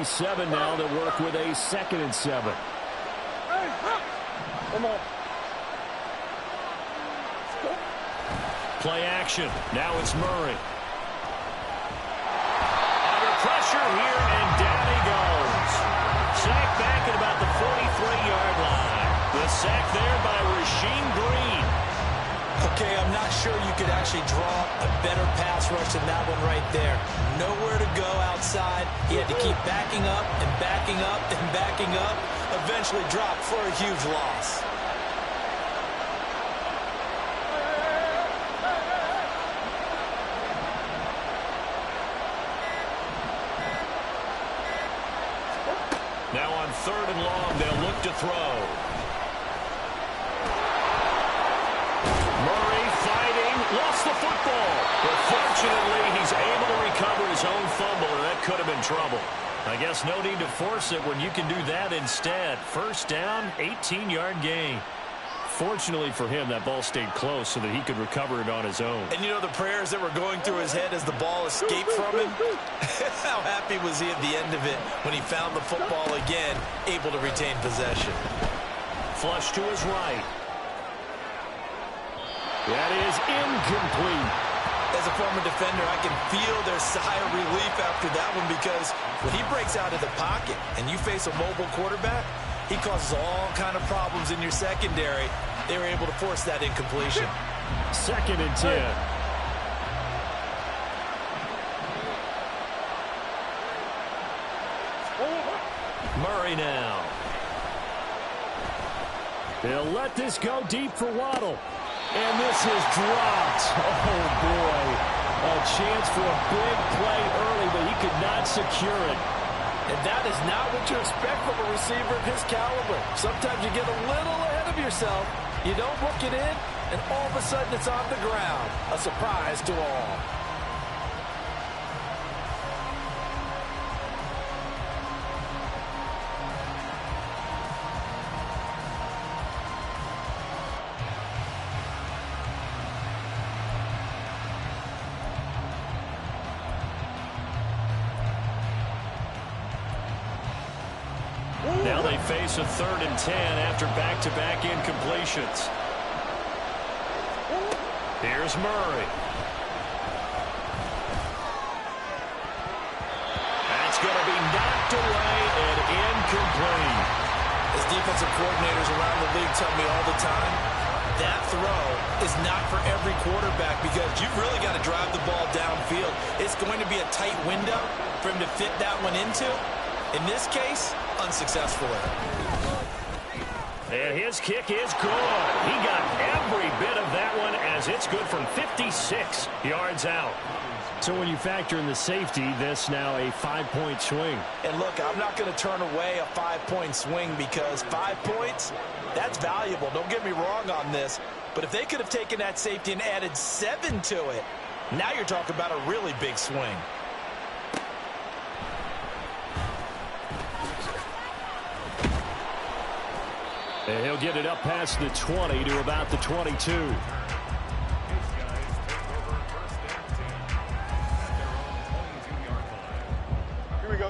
47 now to work with a 2nd and 7. Come on. Play action. Now it's Murray. Under pressure here, and down he goes. Sack back at about the 43-yard line. The sack there by Rasheem Green. Okay, I'm not sure you could actually draw a better pass rush than that one right there. Nowhere to go outside. He had to keep backing up and backing up and backing up. Eventually dropped for a huge loss. Now on 3rd and long, they'll look to throw. Murray fighting, lost the football. But fortunately, he's able to recover his own fumble, and that could have been trouble. I guess no need to force it when you can do that instead. 1st down, 18-yard gain. Fortunately for him, that ball stayed close so that he could recover it on his own. And you know the prayers that were going through his head as the ball escaped from him? How happy was he at the end of it when he found the football again, able to retain possession? Flush to his right. That is incomplete. As a former defender, I can feel their sigh of relief after that one, because when he breaks out of the pocket and you face a mobile quarterback, he causes all kind of problems in your secondary. They were able to force that incompletion. 2nd and 10. Murray now. They'll let this go deep for Waddle. And this is dropped. Oh, boy. A chance for a big play early, but he could not secure it. And that is not what you expect from a receiver of his caliber. Sometimes you get a little ahead of yourself. You don't look it in, and all of a sudden it's on the ground. A surprise to all. Now they face a 3rd and 10 after back-to-back incompletions. Here's Murray. That's going to be knocked away and incomplete. As defensive coordinators around the league tell me all the time, that throw is not for every quarterback, because you've really got to drive the ball downfield. It's going to be a tight window for him to fit that one into. In this case, unsuccessfully. And his kick is good. He got every bit of that one, as it's good from 56 yards out. So when you factor in the safety, this now a 5-point swing. And look, I'm not going to turn away a 5-point swing, because 5 points, that's valuable. Don't get me wrong on this. But if they could have taken that safety and added 7 to it, now you're talking about a really big swing. And he'll get it up past the 20 to about the 22.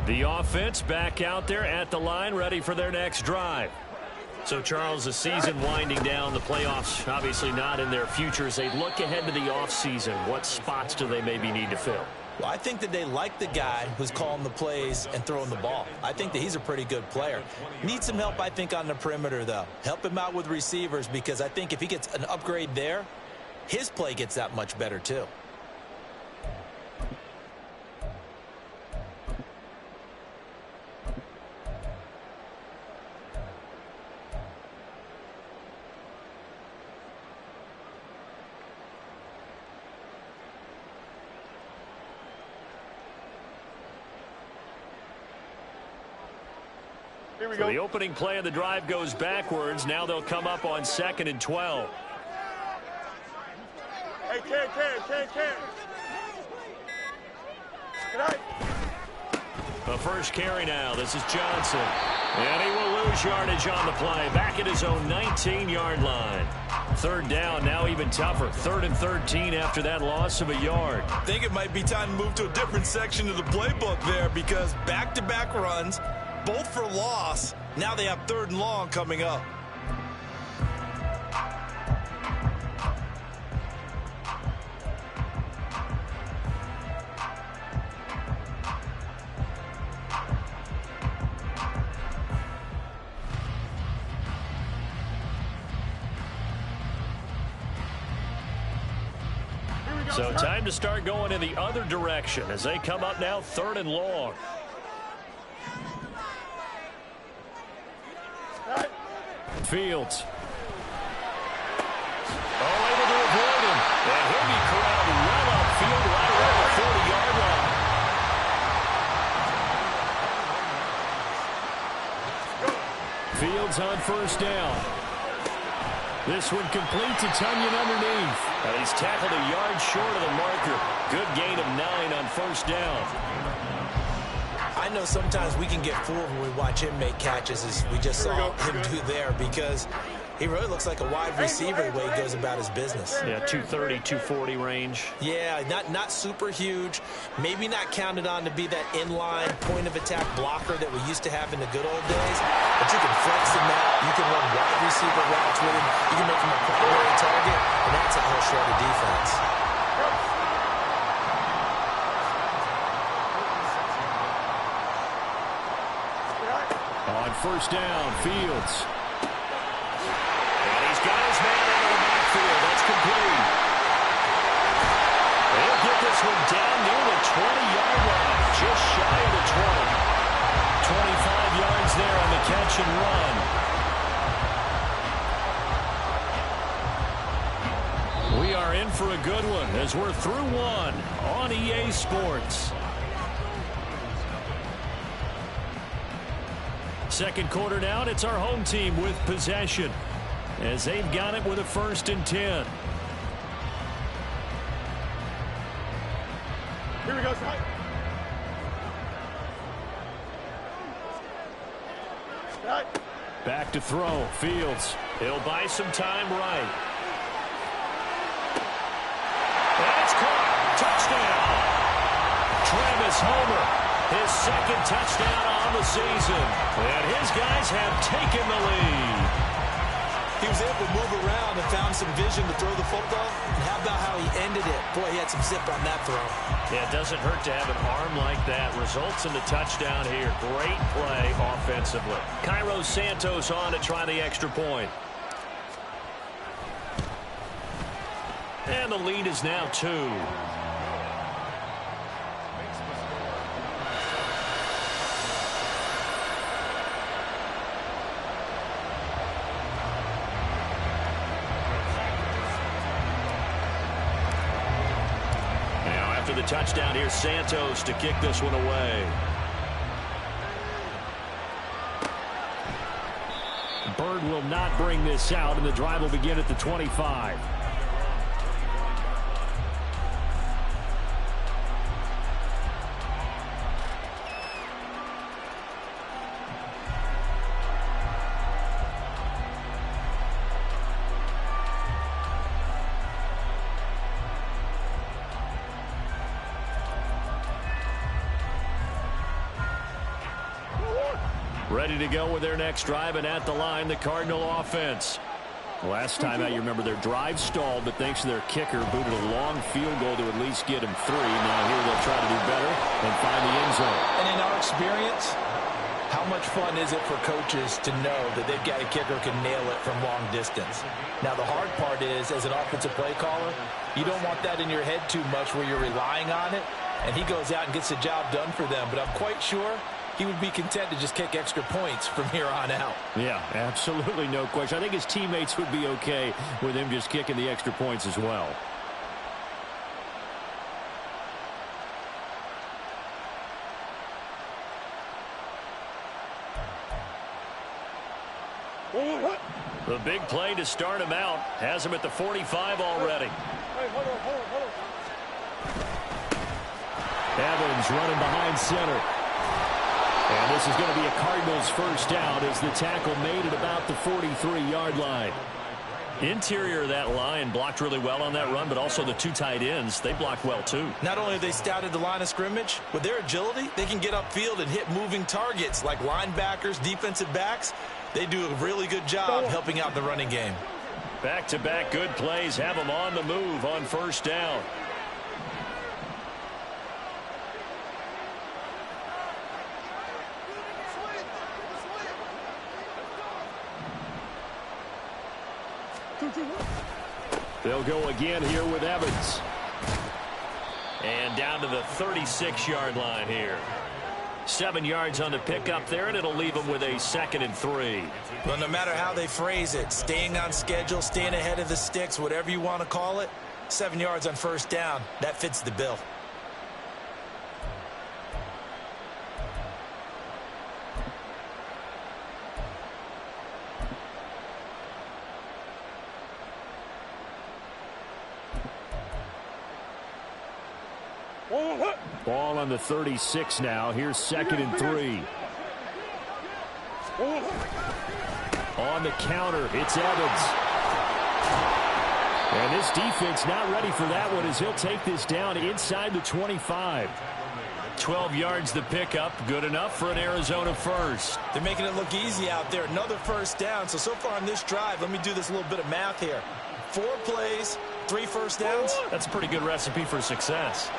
The offense back out there at the line, ready for their next drive. So, Charles, the season winding down, the playoffs obviously not in their future. As they look ahead to the offseason, what spots do they maybe need to fill? Well, I think that they like the guy who's calling the plays and throwing the ball. I think that he's a pretty good player. Needs some help, I think, on the perimeter, though. Help him out with receivers, because I think if he gets an upgrade there, his play gets that much better, too. So the opening play of the drive goes backwards. Now they'll come up on 2nd and 12. Hey, Ken. Good night. A first carry now. This is Johnson. And he will lose yardage on the play. Back at his own 19-yard line. Third down, now even tougher. 3rd and 13 after that loss of a yard. I think it might be time to move to a different section of the playbook there because back-to-back runs, both for loss. Now they have 3rd and long coming up. So time to start going in the other direction as they come up now 3rd and long. Fields. Oh, able to avoid him. And he'll be corralled well upfield right around the 40-yard line. Fields on first down. This one complete to Tonyan underneath. And he's tackled a yard short of the marker. Good gain of 9 on first down. I know sometimes we can get fooled when we watch him make catches, as we just saw him do there, because he really looks like a wide receiver the way he goes about his business. Yeah, 230, 240 range. Yeah, not super huge. Maybe not counted on to be that inline point-of-attack blocker that we used to have in the good old days. But you can flex him out. You can run wide receiver routes with him. You can make him a primary target, and that's how he'll shred a defense. On first down, Fields. And he's got his man into the backfield. That's complete. They'll get this one down near the 20-yard line, just shy of the 20. 25 yards there on the catch and run. We are in for a good one as we're through one on EA Sports. Second quarter down, it's our home team with possession as they've got it with a 1st and 10. Here we go, Scott. Back to throw, Fields. He'll buy some time right. That's caught. Touchdown. Travis Homer. His 2nd touchdown on the season. And his guys have taken the lead. He was able to move around and found some vision to throw the football. And how about how he ended it? Boy, he had some zip on that throw. Yeah, it doesn't hurt to have an arm like that. Results in the touchdown here. Great play offensively. Cairo Santos on to try the extra point. And the lead is now 2. The touchdown here, Santos to kick this one away. Bird will not bring this out, and the drive will begin at the 25. Ready to go with their next drive, and at the line, the Cardinal offense. Last time out, you remember their drive stalled, but thanks to their kicker, booted a long field goal to at least get him 3. Now here they'll try to do better and find the end zone. And in our experience, how much fun is it for coaches to know that they've got a kicker who can nail it from long distance? Now, the hard part is, as an offensive play caller, you don't want that in your head too much where you're relying on it, and he goes out and gets the job done for them. But I'm quite sure he would be content to just kick extra points from here on out. Yeah, absolutely no question. I think his teammates would be okay with him just kicking the extra points as well. The big play to start him out has him at the 45 already. Hey, hold on. Evans running behind center. And this is going to be a Cardinals first down as the tackle made at about the 43-yard line. Interior of that line blocked really well on that run, but also the two tight ends, they blocked well too. Not only have they scouted the line of scrimmage, with their agility, they can get upfield and hit moving targets like linebackers, defensive backs. They do a really good job helping out the running game. Back-to-back good plays have them on the move on first down. They'll go again here with Evans. And down to the 36-yard line here. 7 yards on the pickup there, and it'll leave them with a 2nd and 3. Well, no matter how they phrase it, staying on schedule, staying ahead of the sticks, whatever you want to call it, 7 yards on first down, that fits the bill. Ball on the 36 now. Here's 2nd and 3. On the counter, it's Evans. And this defense not ready for that one as he'll take this down inside the 25. 12 yards the pickup. Good enough for an Arizona first. They're making it look easy out there. Another first down. So far on this drive, let me do this little bit of math here. 4 plays, 3 first downs. That's a pretty good recipe for success.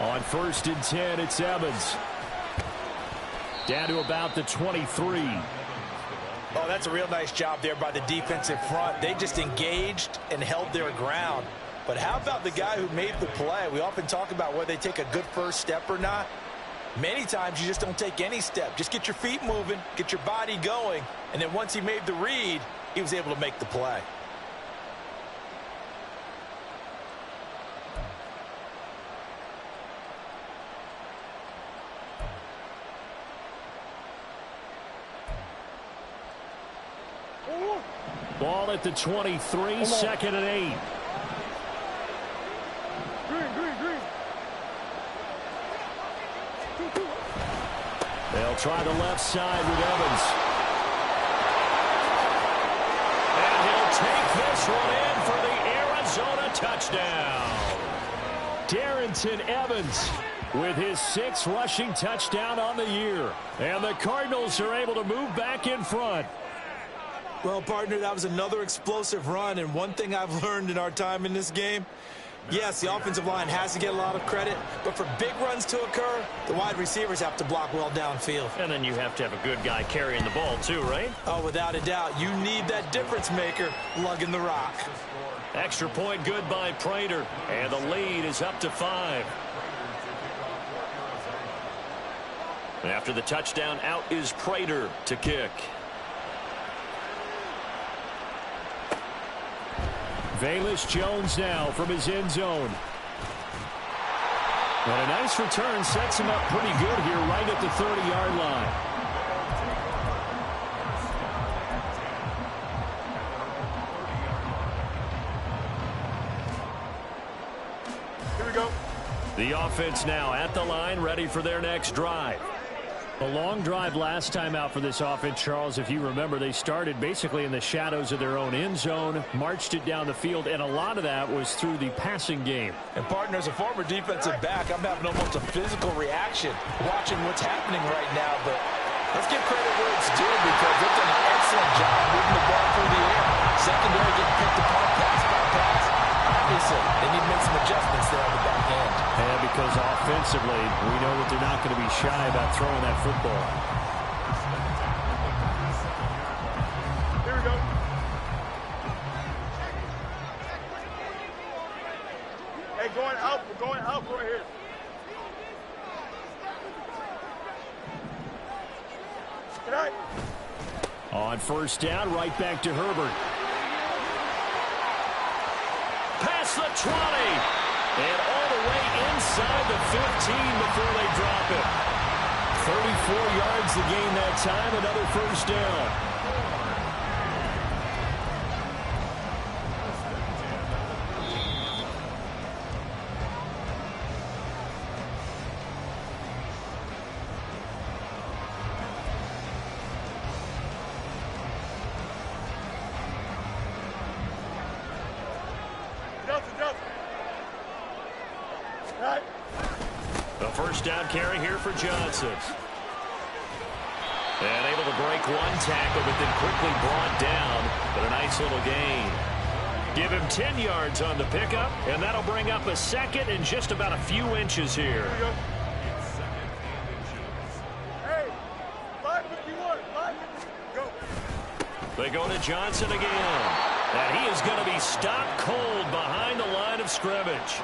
On 1st and 10, it's Evans. Down to about the 23. Oh, that's a real nice job there by the defensive front. They just engaged and held their ground. But how about the guy who made the play? We often talk about whether they take a good first step or not. Many times you just don't take any step. Just get your feet moving, get your body going, and then once he made the read, he was able to make the play. Ball at the 23, 2nd and 8. They'll try the left side with Evans. And he'll take this one in for the Arizona touchdown. Darrynton Evans with his 6th rushing touchdown on the year. And the Cardinals are able to move back in front. Well, partner, that was another explosive run, and one thing I've learned in our time in this game, yes, the offensive line has to get a lot of credit, but for big runs to occur, the wide receivers have to block well downfield. And then you have to have a good guy carrying the ball too, right? Oh, without a doubt. You need that difference maker lugging the rock. Extra point good by Prater, and the lead is up to 5. After the touchdown, out is Prater to kick. Velus Jones now from his end zone. And a nice return sets him up pretty good here right at the 30-yard line. Here we go. The offense now at the line, ready for their next drive. A long drive last time out for this offense, Charles. If you remember, they started basically in the shadows of their own end zone, marched it down the field, and a lot of that was through the passing game. And, partner, as a former defensive back, I'm having almost a physical reaction watching what's happening right now. But let's give credit where it's due because they've done an excellent job moving the ball through the air. Secondary getting picked apart, pass by pass. Obviously, they need to make some adjustments there on the back end. And because offensively, we know that they're not going to be shy about throwing that football. Here we go. Hey, going up. We're going up right here. Good night. On first down, right back to Herbert. Past the 20. And all the way inside the 15 before they drop it. 34 yards the gain that time, another first down. first down carry here for Johnson. And able to break one tackle, but then quickly brought down. But a nice little gain. Give him 10 yards on the pickup, and that'll bring up a second and just about a few inches here. Hey, 551, 551. Go. They go to Johnson again. And he is going to be stopped cold behind the line of scrimmage.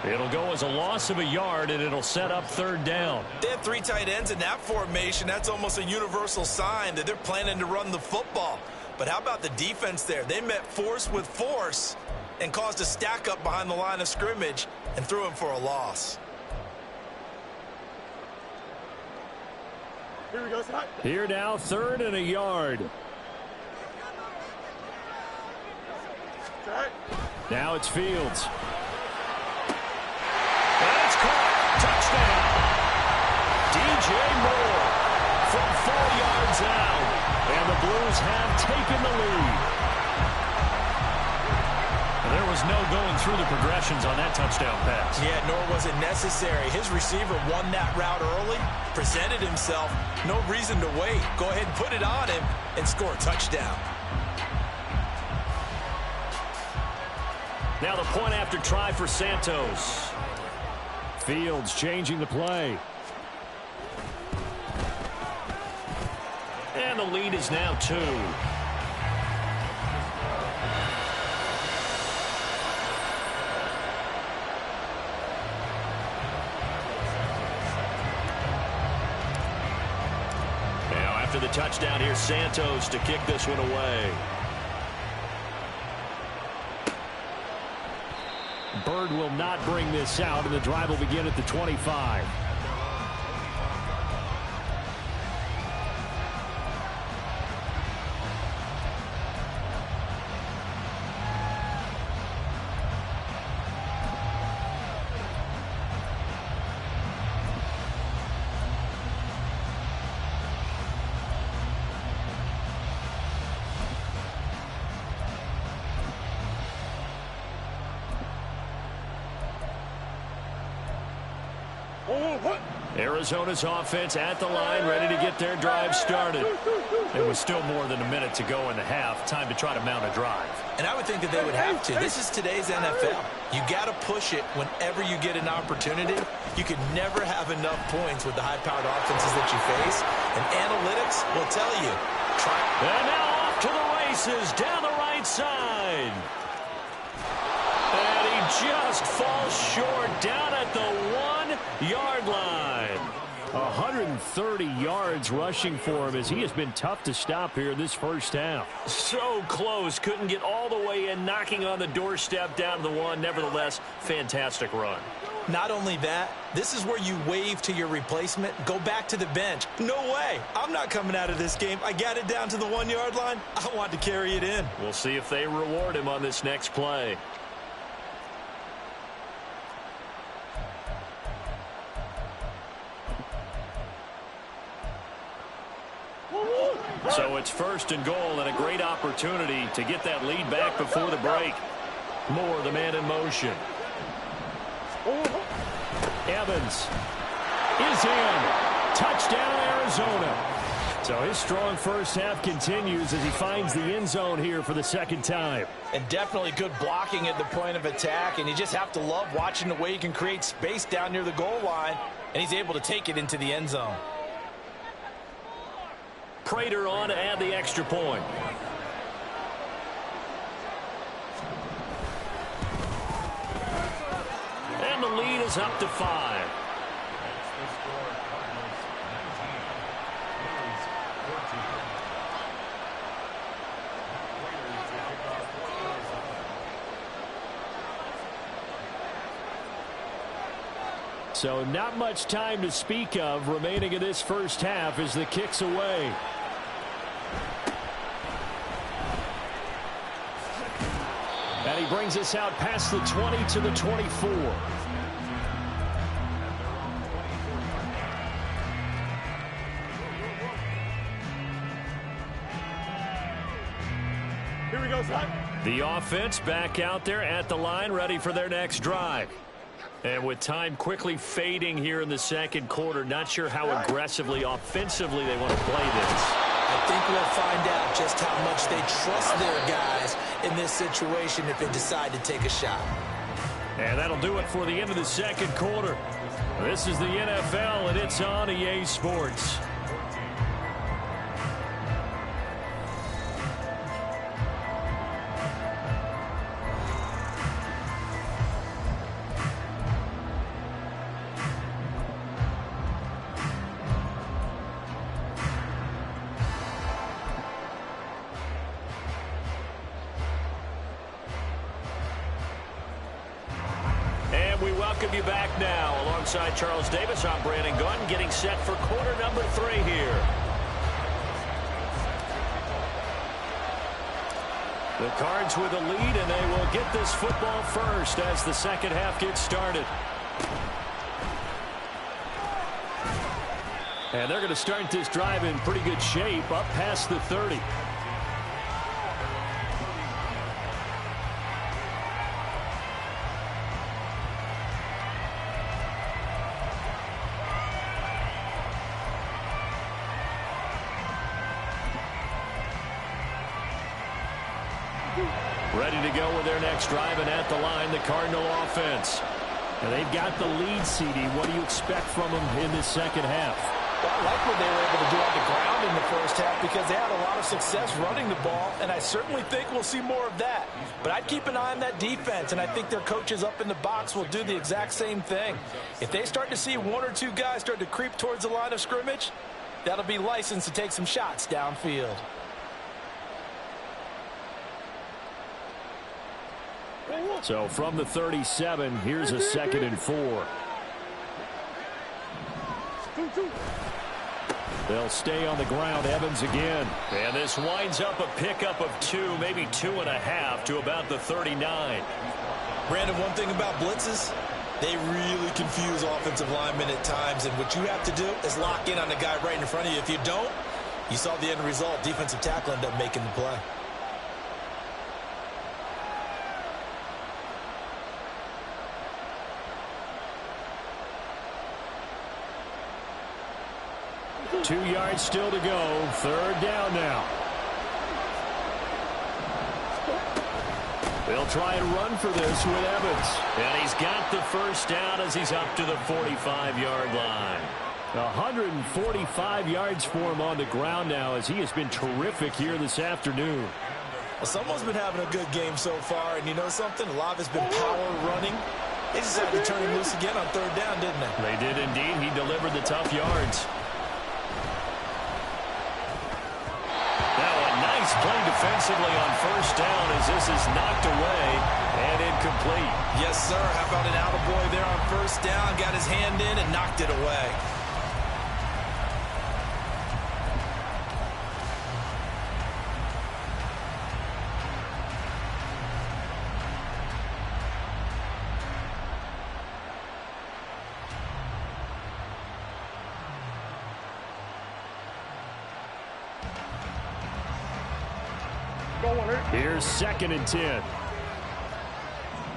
It'll go as a loss of a yard, and it'll set up third down. They have 3 tight ends in that formation. That's almost a universal sign that they're planning to run the football. But how about the defense there? They met force with force and caused a stack up behind the line of scrimmage and threw him for a loss. Here we go, Scott. Here now, third and a yard. Scott. Now it's Fields. And it's caught. Touchdown. DJ Moore from 4 yards out. And the Blues have taken the lead. And there was no going through the progressions on that touchdown pass. Yeah, nor was it necessary. His receiver won that route early, presented himself. No reason to wait. Go ahead and put it on him and score a touchdown. Now the point after try for Santos. Fields changing the play. And the lead is now 2. Now after the touchdown, here's Santos to kick this one away. Bird will not bring this out, and the drive will begin at the 25. Arizona's offense at the line, ready to get their drive started. There was still more than a minute to go in the half. Time to try to mount a drive. And I would think that they would have to. This is today's NFL. You got to push it whenever you get an opportunity. You could never have enough points with the high-powered offenses that you face. And analytics will tell you. And now off to the races down the right side. And he just falls short down at the 1-yard line. 130 yards rushing for him as he has been tough to stop here this first half. So close. Couldn't get all the way in, knocking on the doorstep down to the 1. Nevertheless, fantastic run. Not only that, this is where you wave to your replacement, go back to the bench. No way. I'm not coming out of this game. I got it down to the 1-yard line. I want to carry it in. We'll see if they reward him on this next play. So it's first and goal, and a great opportunity to get that lead back before the break. Moore, the man in motion. Evans is in. Touchdown, Arizona. So his strong first half continues as he finds the end zone here for the second time. And definitely good blocking at the point of attack, and you just have to love watching the way he can create space down near the goal line, and he's able to take it into the end zone. Prater on to add the extra point. And the lead is up to 5. So not much time to speak of remaining in this first half as the kick's away. And he brings us out past the 20 to the 24. Here we go, son. The offense back out there at the line, ready for their next drive. And with time quickly fading here in the second quarter, not sure how aggressively, offensively they want to play this. I think we'll find out just how much they trust their guys in this situation if they decide to take a shot. And that'll do it for the end of the second quarter. This is the NFL, and it's on EA Sports. We welcome you back now. Alongside Charles Davis, I'm Brandon Gunn, getting set for quarter number 3 here. The Cards with a lead, and they will get this football first as the second half gets started. And they're going to start this drive in pretty good shape, up past the 30. Ready to go with their next drive, and at the line, the Cardinal offense. And they've got the lead, CD. What do you expect from them in this second half? Well, I like what they were able to do on the ground in the first half because they had a lot of success running the ball, and I certainly think we'll see more of that. But I'd keep an eye on that defense, and I think their coaches up in the box will do the exact same thing. If they start to see one or two guys start to creep towards the line of scrimmage, that'll be licensed to take some shots downfield. So from the 37, here's a 2nd and 4. They'll stay on the ground. Evans again. And this winds up a pickup of 2, maybe 2.5 to about the 39. Brandon, one thing about blitzes, they really confuse offensive linemen at times. And what you have to do is lock in on the guy right in front of you. If you don't, you saw the end result. Defensive tackle ended up making the play. Two yards still to go. Third down now. They'll try and run for this with Evans. And he's got the first down as he's up to the 45-yard line. 145 yards for him on the ground now as he has been terrific here this afternoon. Well, someone's been having a good game so far, and you know something? A lot of it's been power running. They just had to turn him loose again on third down, didn't they? They did indeed. He delivered the tough yards. Play defensively on first down as this is knocked away and incomplete. Yes, sir. How about an attaboy there on first down? Got his hand in and knocked it away. Here's 2nd and 10.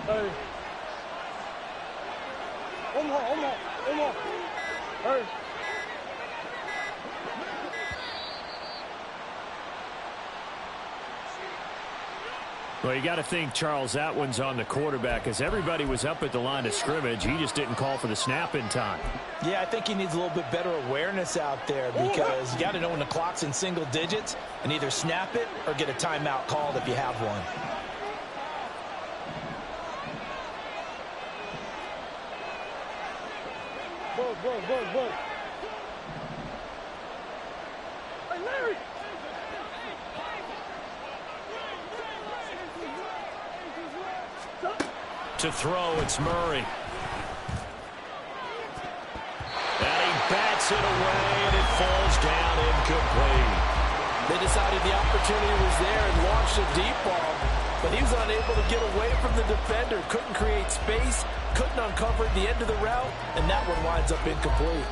Hey. One more. Hey. Well, you got to think, Charles, that one's on the quarterback as everybody was up at the line of scrimmage. He just didn't call for the snap in time. Yeah, I think he needs a little bit better awareness out there because you got to know when the clock's in single digits and either snap it or get a timeout called if you have one. Good. Hey, Larry! To throw, it's Murray. And he bats it away, and it falls down incomplete. They decided the opportunity was there and launched a deep ball, but he was unable to get away from the defender, couldn't create space, couldn't uncover the end of the route, and that one winds up incomplete.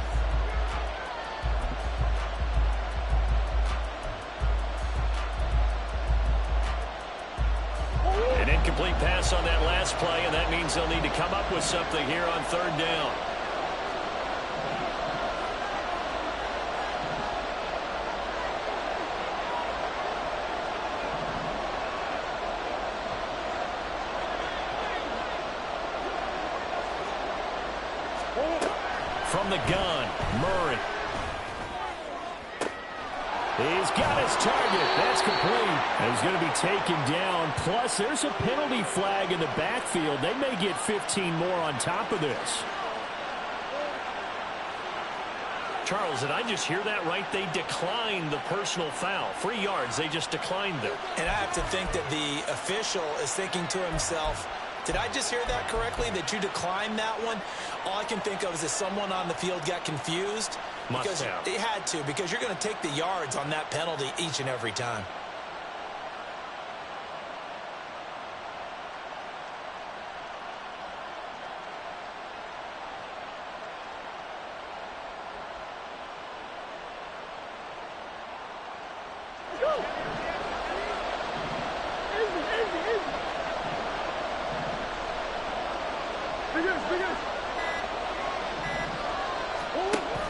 An incomplete pass on that last play, and that means they'll need to come up with something here on third down. From the gun, Murray. He's got his target. That's complete. And he's going to be taken down. Plus, there's a penalty flag in the backfield. They may get 15 more on top of this. Charles, did I just hear that right? They declined the personal foul. 3 yards, they just declined them. And I have to think that the official is thinking to himself, did I just hear that correctly, that you declined that one? All I can think of is that someone on the field got confused. Must have. It had to, because you're going to take the yards on that penalty each and every time.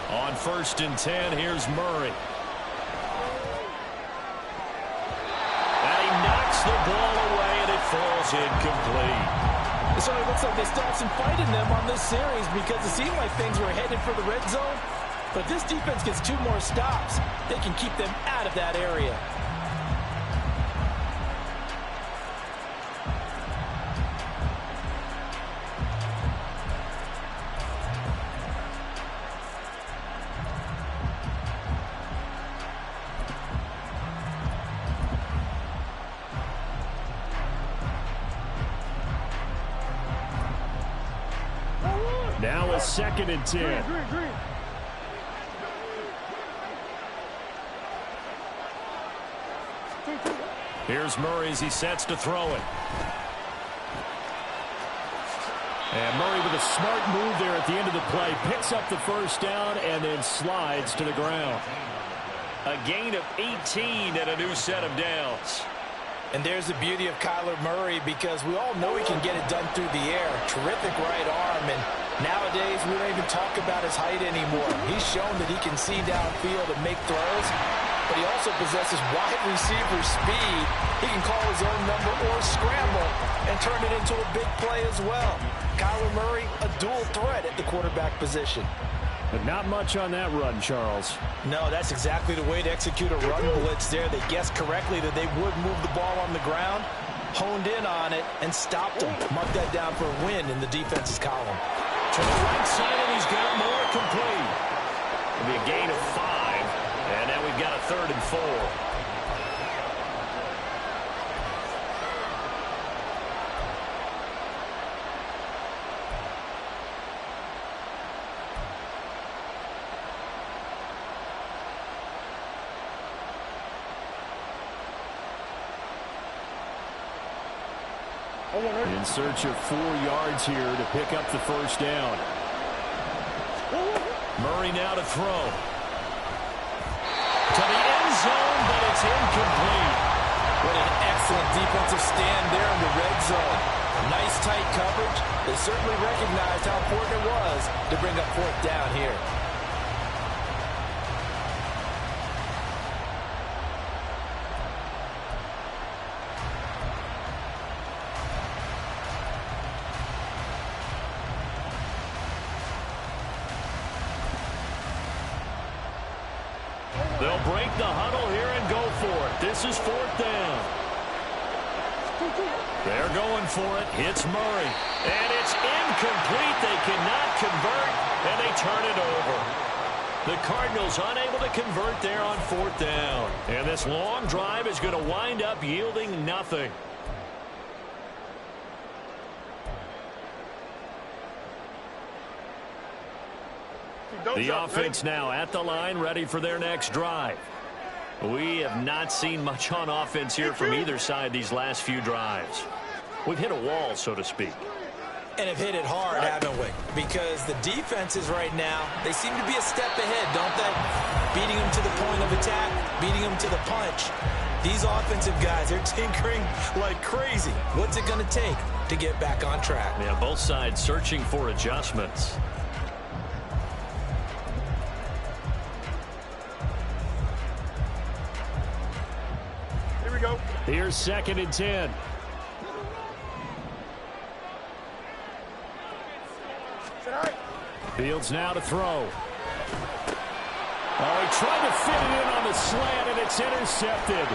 On 1st and 10, here's Murray. And he knocks the ball away, and it falls incomplete. It certainly looks like they still have some fight in them on this series because it seemed like things were headed for the red zone. But if this defense gets 2 more stops, they can keep them out of that area. Now a 2nd and 10. Green. Here's Murray as he sets to throw it. And Murray with a smart move there at the end of the play. Picks up the 1st down and then slides to the ground. A gain of 18 and a new set of downs. And there's the beauty of Kyler Murray, because we all know he can get it done through the air. Terrific right arm, and nowadays we don't even talk about his height anymore. He's shown that he can see downfield and make throws, but he also possesses wide receiver speed. He can call his own number or scramble and turn it into a big play as well. Kyler Murray, a dual threat at the quarterback position. But not much on that run, Charles. No, that's exactly the way to execute a run blitz there. They guessed correctly that they would move the ball on the ground, honed in on it, and stopped them. Mark that down for a win in the defense's column. To the right side, and he's got more complete. It'll be a gain of 5, and now we've got a 3rd and 4. In search of 4 yards here to pick up the 1st down. Murray now to throw. To the end zone, but it's incomplete. What an excellent defensive stand there in the red zone. Nice tight coverage. They certainly recognized how important it was to bring up 4th down here. They'll break the huddle here and go for it. This is 4th down. They're going for it. Hits Murray. And it's incomplete. They cannot convert, and they turn it over. The Cardinals unable to convert there on 4th down. And this long drive is going to wind up yielding nothing. The offense now at the line, ready for their next drive. We have not seen much on offense here from either side these last few drives. We've hit a wall, so to speak. And have hit it hard, haven't we? Because the defenses right now, they seem to be a step ahead, don't they? Beating them to the point of attack, beating them to the punch. These offensive guys, they're tinkering like crazy. What's it going to take to get back on track? Yeah, both sides searching for adjustments. Here we go. Here's 2nd and 10. Fields now to throw. Oh, he tried to fit it in on the slant, and it's intercepted.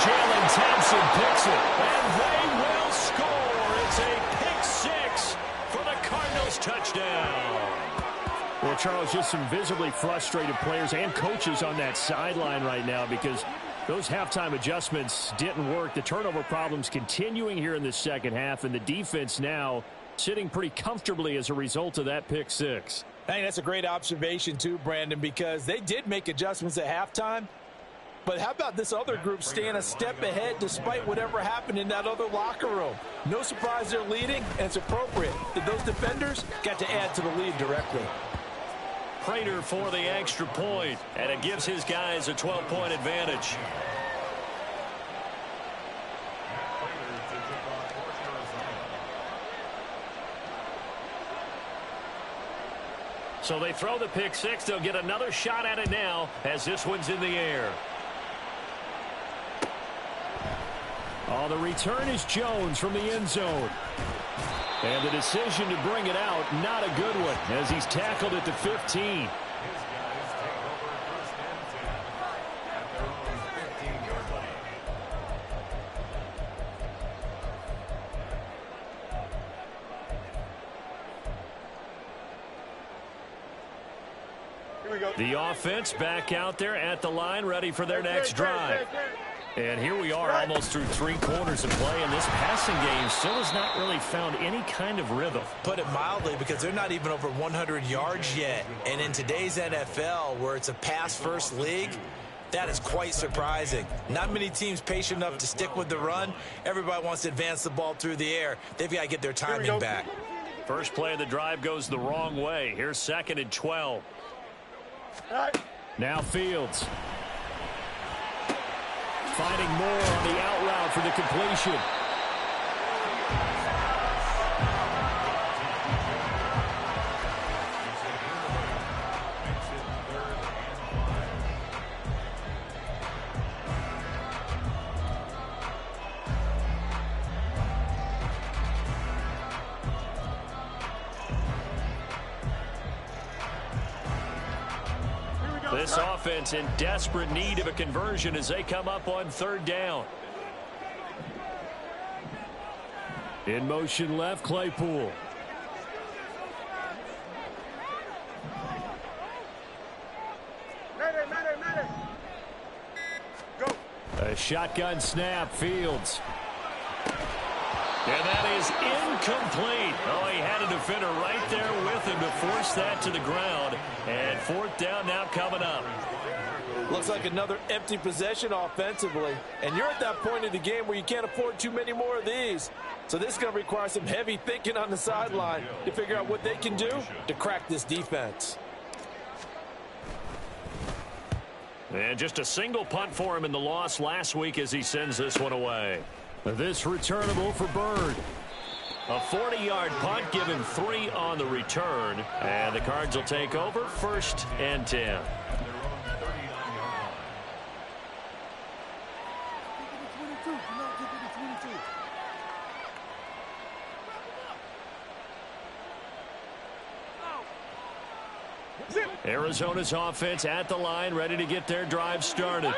Jalen Thompson picks it, and they will score. It's a pick 6 for the Cardinals touchdown. Well, Charles, just some visibly frustrated players and coaches on that sideline right now because those halftime adjustments didn't work. The turnover problems continuing here in the second half, and the defense now sitting pretty comfortably as a result of that pick 6. I think that's a great observation too, Brandon, because they did make adjustments at halftime. But how about this other group staying a step ahead despite whatever happened in that other locker room? No surprise they're leading, and it's appropriate that those defenders got to add to the lead directly. Prater for the extra point, and it gives his guys a 12-point advantage. So they throw the pick 6. They'll get another shot at it now as this one's in the air. Oh, the return is Jones from the end zone. And the decision to bring it out, not a good one, as he's tackled at the 15. The offense back out there at the line, ready for their next drive. And here we are almost through 3 quarters of play, and this passing game still has not really found any kind of rhythm. Put it mildly, because they're not even over 100 yards yet. And in today's NFL, where it's a pass-first league, that is quite surprising. Not many teams patient enough to stick with the run. Everybody wants to advance the ball through the air. They've got to get their timing back. First play of the drive goes the wrong way. Here's 2nd and 12. Now Fields. Finding more on the out route for the completion. This offense in desperate need of a conversion as they come up on 3rd down. In motion left, Claypool. Go. A shotgun snap, Fields. And that is incomplete. Oh, he had a defender right there with him to force that to the ground. And 4th down now coming up. Looks like another empty possession offensively. And you're at that point in the game where you can't afford too many more of these. So this is going to require some heavy thinking on the sideline to figure out what they can do to crack this defense. And just a single punt for him in the loss last week as he sends this one away. This returnable for Bird. A 40-yard punt, give him 3 on the return. And the Cards will take over 1st and 10. Arizona's offense at the line, ready to get their drive started.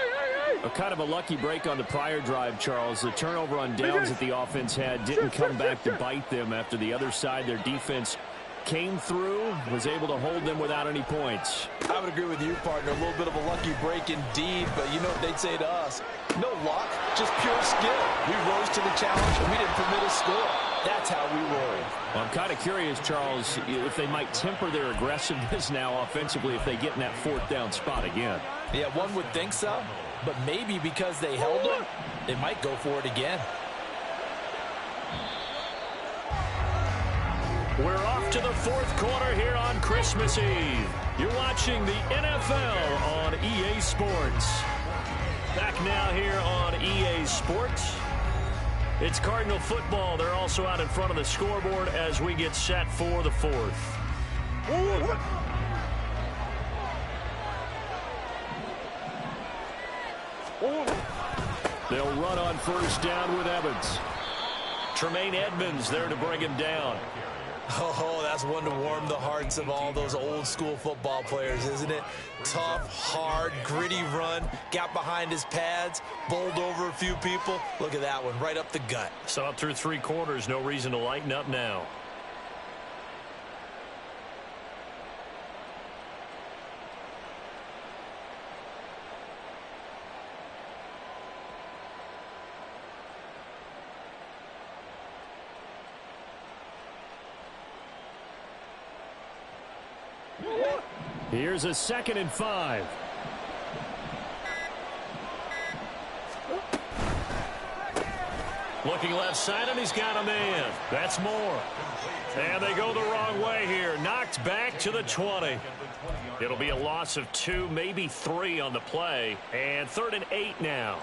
A kind of a lucky break on the prior drive, Charles. The turnover on downs that the offense had didn't come back to bite them after the other side. Their defense came through, was able to hold them without any points. I would agree with you, partner. A little bit of a lucky break indeed, but you know what they'd say to us. No luck, just pure skill. We rose to the challenge, and we didn't permit a score. That's how we roll. Well, I'm kind of curious, Charles, if they might temper their aggressiveness now offensively if they get in that 4th down spot again. Yeah, one would think so, but maybe because they held them, they might go for it again. We're off to the 4th quarter here on Christmas Eve. You're watching the NFL on EA Sports. Back now here on EA Sports. It's Cardinal football. They're also out in front of the scoreboard as we get set for the fourth. They'll run on first down with Evans. Tremaine Edmonds there to bring him down. Oh, that's one to warm the hearts of all those old school football players, isn't it? Tough, hard, gritty run, got behind his pads, bowled over a few people. Look at that one, right up the gut. Saw it through 3 quarters, no reason to lighten up now. Here's a 2nd and 5. Looking left side, and he's got a man. That's Moore. And they go the wrong way here. Knocked back to the 20. It'll be a loss of 2, maybe 3 on the play. And 3rd and 8 now.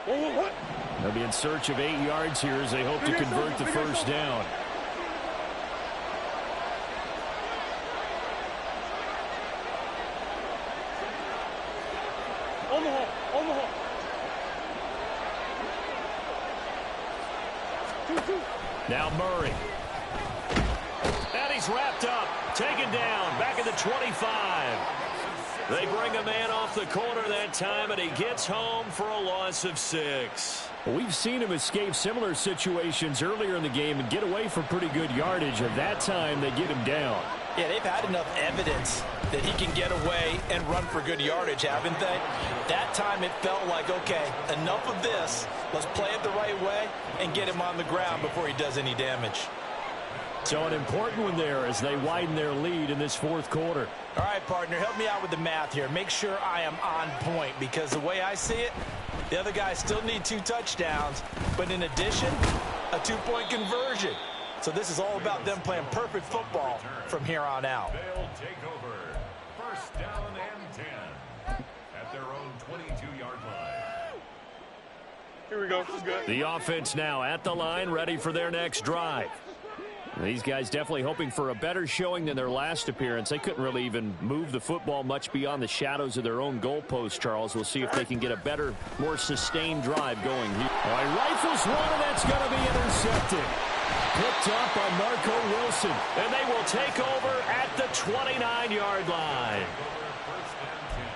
They'll be in search of 8 yards here as they hope to convert the first down. Now Murray. And he's wrapped up. Taken down. Back at the 25. They bring a man off the corner that time, and he gets home for a loss of 6. Well, we've seen him escape similar situations earlier in the game and get away for pretty good yardage. At that time, they get him down. Yeah, they've had enough evidence that he can get away and run for good yardage, haven't they? That time it felt like, okay, enough of this. Let's play it the right way and get him on the ground before he does any damage. So an important one there as they widen their lead in this 4th quarter. All right, partner, help me out with the math here. Make sure I am on point, because the way I see it, the other guys still need 2 touchdowns, but in addition, a 2-point conversion. So this is all about them playing perfect football from here on out. They'll take over. First down and 10 at their own 22-yard line. Here we go. This is good. The offense now at the line, ready for their next drive. These guys definitely hoping for a better showing than their last appearance. They couldn't really even move the football much beyond the shadows of their own goalpost, Charles. We'll see if they can get a better, more sustained drive going here. All right, rifles one, and that's going to be intercepted. Picked up by Marco Wilson. And they will take over at the 29-yard line. First and 10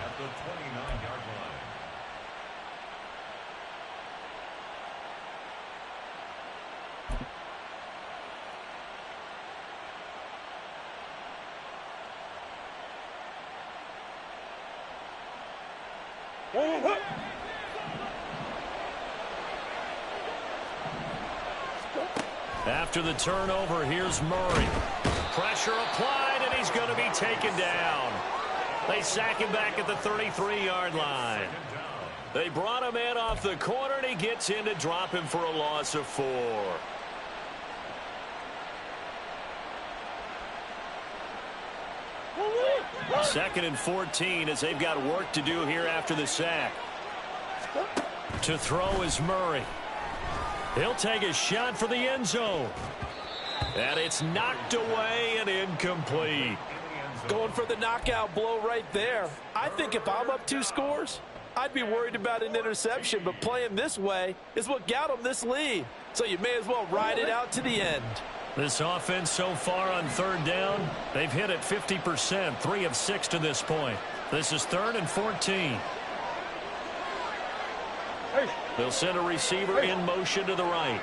at the 29-yard line. After the turnover, here's Murray. Pressure applied, and he's going to be taken down. They sack him back at the 33-yard line. They brought him in off the corner, and he gets in to drop him for a loss of 4. Second and 14 as they've got work to do here after the sack. To throw is Murray. He'll take a shot for the end zone. And it's knocked away and incomplete. Going for the knockout blow right there. I think if I'm up 2 scores, I'd be worried about an interception, but playing this way is what got them this lead. So you may as well ride it out to the end. This offense so far on 3rd down, they've hit it 50%, 3 of 6 to this point. This is 3rd and 14. They'll send a receiver in motion to the right.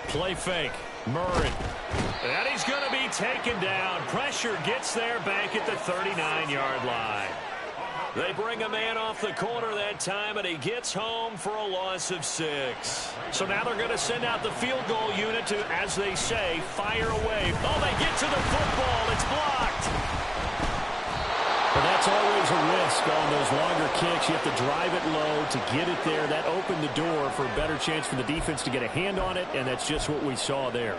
Play fake. Murray. And he's going to be taken down. Pressure gets there back at the 39-yard line. They bring a man off the corner that time, and he gets home for a loss of 6. So now they're going to send out the field goal unit to, as they say, fire away. Oh, they get to the football. It's blocked. But that's always a risk on those longer kicks. You have to drive it low to get it there. That opened the door for a better chance for the defense to get a hand on it, and that's just what we saw there.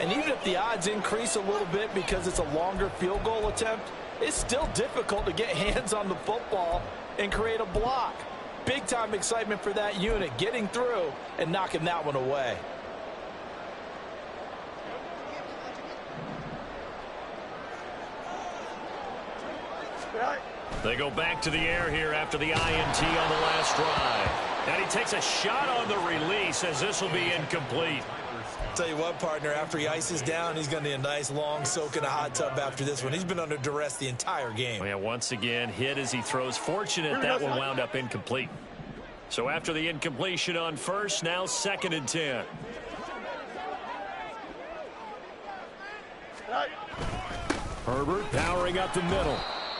And even if the odds increase a little bit because it's a longer field goal attempt, it's still difficult to get hands on the football and create a block. Big-time excitement for that unit, getting through and knocking that one away. They go back to the air here after the INT on the last drive. And he takes a shot on the release as this will be incomplete. Tell you what, partner, after he ices down, he's going to need a nice long soak in a hot tub after this one. He's been under duress the entire game. Yeah, once again, hit as he throws. Fortunate that one wound up incomplete. So after the incompletion on first, now 2nd and 10. Herbert powering up the middle.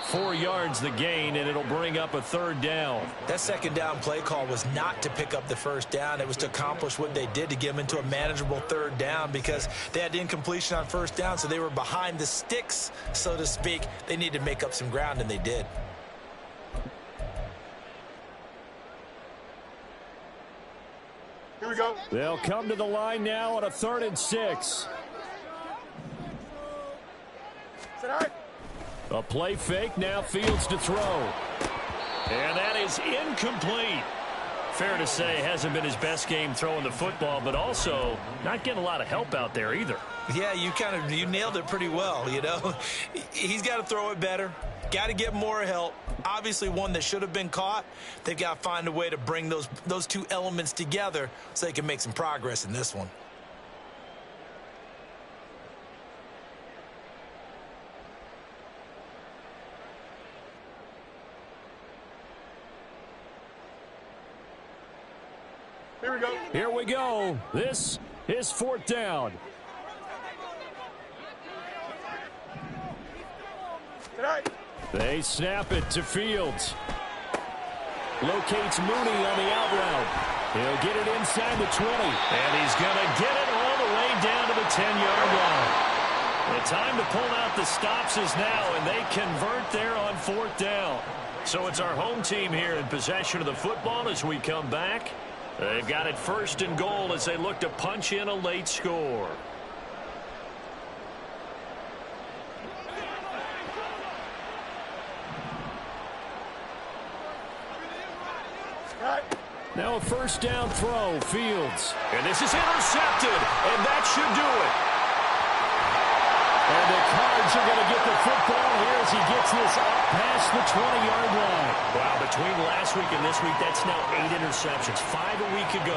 4 yards the gain, and it'll bring up a 3rd down. That 2nd down play call was not to pick up the 1st down. It was to accomplish what they did to get them into a manageable 3rd down because they had the incompletion on 1st down, so they were behind the sticks, so to speak. They needed to make up some ground, and they did. Here we go. They'll come to the line now on a 3rd and 6. A play fake, now Fields to throw. And that is incomplete. Fair to say, hasn't been his best game throwing the football, but also not getting a lot of help out there either. Yeah, you nailed it pretty well, you know. He's got to throw it better. Got to get more help. Obviously one that should have been caught. They've got to find a way to bring those two elements together so they can make some progress in this one. Here we go. Here we go. This is 4th down. They snap it to Fields. Locates Mooney on the out route. He'll get it inside the 20. And he's going to get it all the way down to the 10-yard line. The time to pull out the stops is now, and they convert there on 4th down. So it's our home team here in possession of the football as we come back. They've got it 1st and goal as they look to punch in a late score. Now a 1st down throw, Fields. And this is intercepted, and that should do it. And the Cards are going to get the football here as he gets this up past the 20-yard line. Wow, between last week and this week, that's now 8 interceptions. 5 a week ago,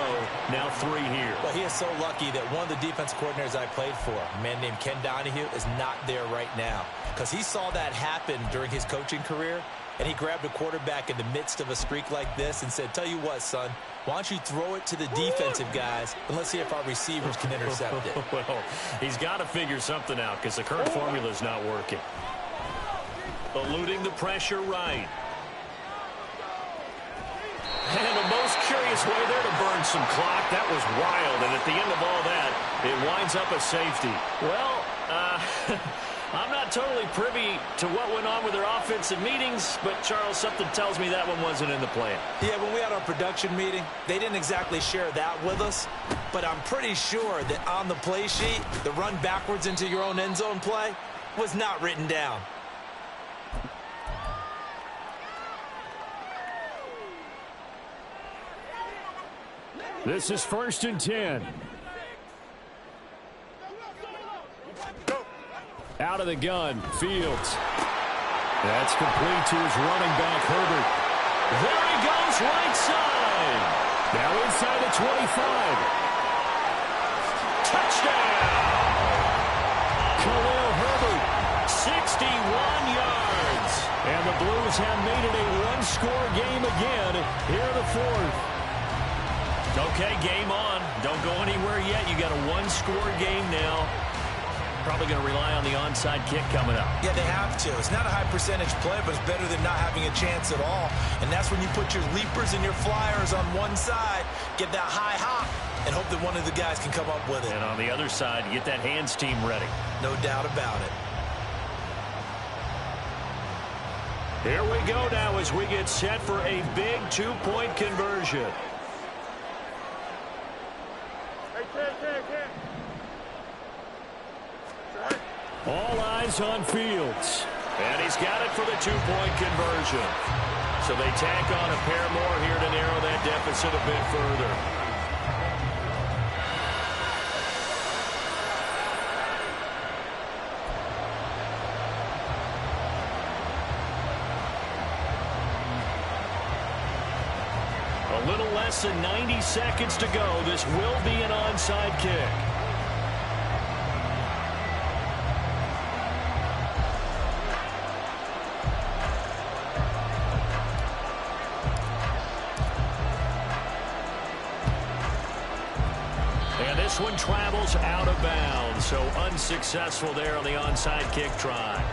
now 3 here. Well, he is so lucky that one of the defensive coordinators I played for, a man named Ken Donahue, is not there right now. Because he saw that happen during his coaching career, and he grabbed a quarterback in the midst of a streak like this and said, tell you what, son, why don't you throw it to the defensive guys, and let's see if our receivers can intercept it. Well, he's got to figure something out because the current formula is not working. Eluding the pressure right. And the most curious way there to burn some clock. That was wild, and at the end of all that, it winds up a safety. Well, I'm not totally privy to what went on with their offensive meetings, but, Charles, something tells me that one wasn't in the plan. Yeah, when we had our production meeting, they didn't exactly share that with us, but I'm pretty sure that on the play sheet, the run backwards into your own end zone play was not written down. This is 1st and 10. Out of the gun, Fields. That's complete to his running back, Herbert. There he goes, right side. Now inside the 25. Touchdown! Khalil Herbert, 61 yards. And the Blues have made it a one-score game again here in the 4th. Okay, game on. Don't go anywhere yet. You got a one-score game now. Probably going to rely on the onside kick coming up. Yeah, they have to. It's not a high percentage play, but it's better than not having a chance at all. And that's when you put your leapers and your flyers on one side, get that high hop, and hope that one of the guys can come up with it. And on the other side, get that hands team ready. No doubt about it. Here we go now as we get set for a big two-point conversion. All eyes on Fields. And he's got it for the two-point conversion. So they tack on a pair more here to narrow that deficit a bit further. A little less than 90 seconds to go. This will be an onside kick. And this one travels out of bounds, so unsuccessful there on the onside kick try.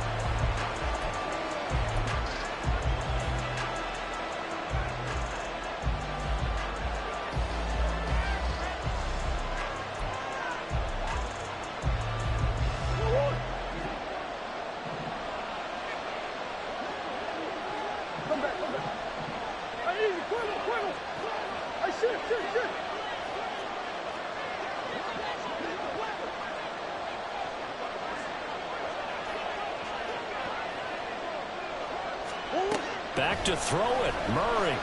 Back to throw it, Murray.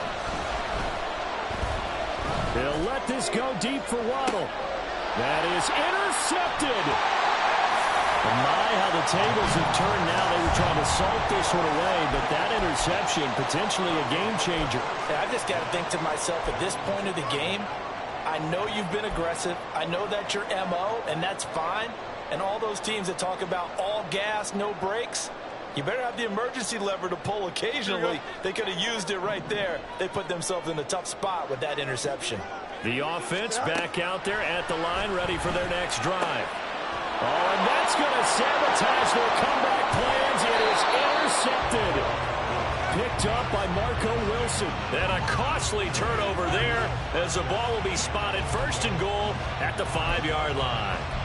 He'll let this go deep for Waddle. That is intercepted. And my, how the tables have turned now. They were trying to salt this one away, but that interception, potentially a game changer. I just got to think to myself, at this point of the game, I know you've been aggressive. I know that's your MO, and that's fine. And all those teams that talk about all gas, no brakes, you better have the emergency lever to pull occasionally. They could have used it right there. They put themselves in a tough spot with that interception. The offense back out there at the line, ready for their next drive. Oh, and that's going to sabotage their comeback plans. It is intercepted. Picked up by Marco Wilson. And a costly turnover there as the ball will be spotted first and goal at the 5-yard line.